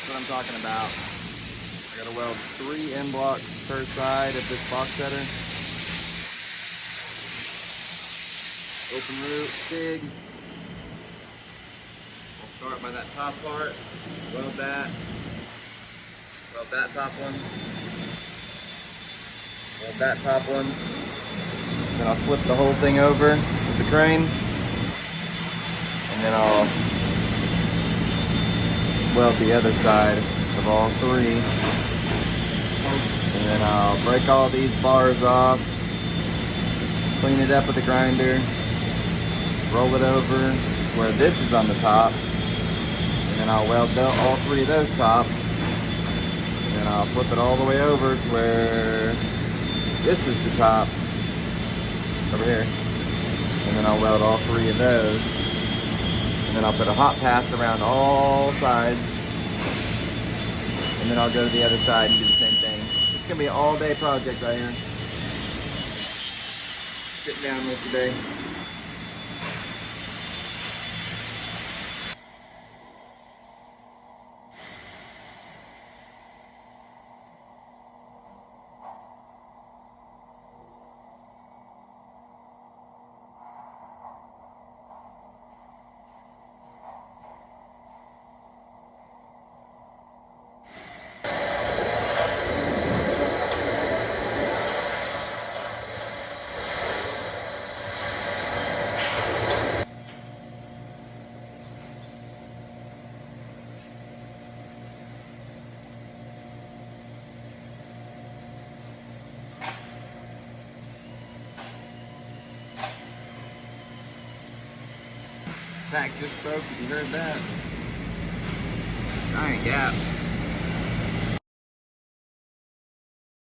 That's what I'm talking about. I gotta weld 3 end blocks per side of this box setter. Open root, TIG. I'll start by that top part, weld that top one, weld that top one. Then I'll flip the whole thing over with the crane, and then I'll weld the other side of all 3. And then I'll break all these bars off, clean it up with a grinder, roll it over where this is on the top, and then I'll weld all 3 of those tops, and then I'll flip it all the way over to where this is the top, over here, and then I'll weld all 3 of those, and then I'll put a hot pass around all sides, and then I'll go to the other side and do the same thing. It's gonna be an all-day project right here. Sit down with today. Tack just broke, if you heard that. Giant gap.